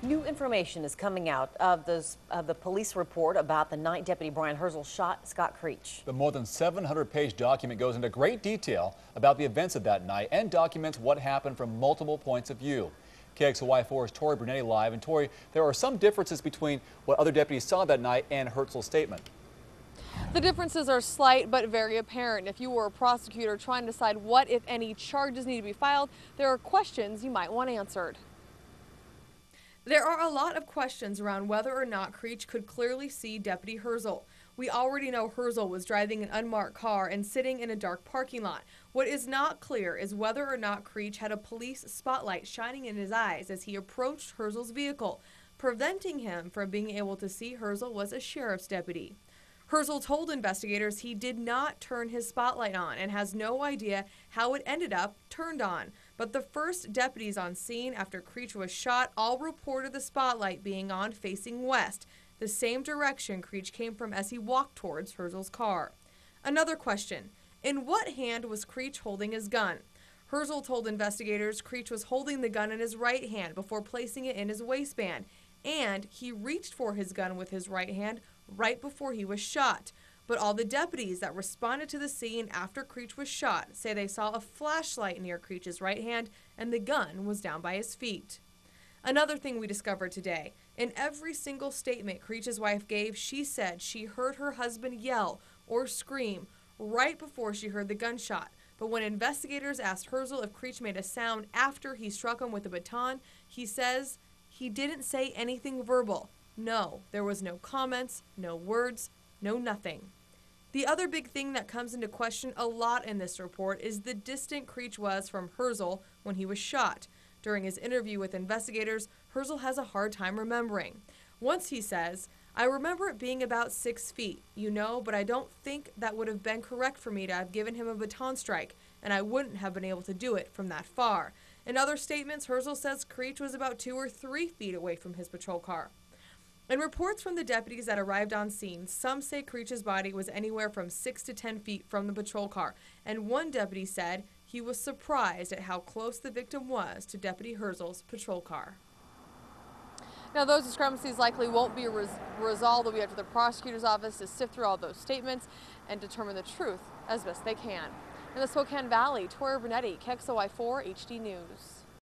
New information is coming out of the police report about the night Deputy Brian Herzl shot Scott Creach. The more than 700-page document goes into great detail about the events of that night and documents what happened from multiple points of view. KXLY4's Tori Brunetti live. And Tori, there are some differences between what other deputies saw that night and Herzl's statement. The differences are slight but very apparent. If you were a prosecutor trying to decide what, if any, charges need to be filed, there are questions you might want answered. There are a lot of questions around whether or not Creach could clearly see Deputy Herzl. We already know Herzl was driving an unmarked car and sitting in a dark parking lot. What is not clear is whether or not Creach had a police spotlight shining in his eyes as he approached Herzl's vehicle. Preventing him from being able to see Herzl was a sheriff's deputy. Herzl told investigators he did not turn his spotlight on and has no idea how it ended up turned on. But the first deputies on scene after Creach was shot all reported the spotlight being on facing west, the same direction Creach came from as he walked towards Herzl's car. Another question, in what hand was Creach holding his gun? Herzl told investigators Creach was holding the gun in his right hand before placing it in his waistband, and he reached for his gun with his right hand right before he was shot. But all the deputies that responded to the scene after Creach was shot say they saw a flashlight near Creach's right hand and the gun was down by his feet. Another thing we discovered today, in every single statement Creach's wife gave, she said she heard her husband yell or scream right before she heard the gunshot. But when investigators asked Herzl if Creach made a sound after he struck him with a baton, he says he didn't say anything verbal. No, there was no comments, no words, no nothing. The other big thing that comes into question a lot in this report is the distant Creach was from Herzl when he was shot. During his interview with investigators, Herzl has a hard time remembering. Once he says, "I remember it being about 6 feet, but I don't think that would have been correct for me to have given him a baton strike, and I wouldn't have been able to do it from that far." In other statements, Herzl says Creach was about 2 or 3 feet away from his patrol car. In reports from the deputies that arrived on scene, some say Creach's body was anywhere from 6 to 10 feet from the patrol car, and one deputy said he was surprised at how close the victim was to Deputy Herzl's patrol car. Now, those discrepancies likely won't be resolved. They'll be up to the prosecutor's office to sift through all those statements and determine the truth as best they can. In the Spokane Valley, Tori Brunetti, KXLY4 HD News.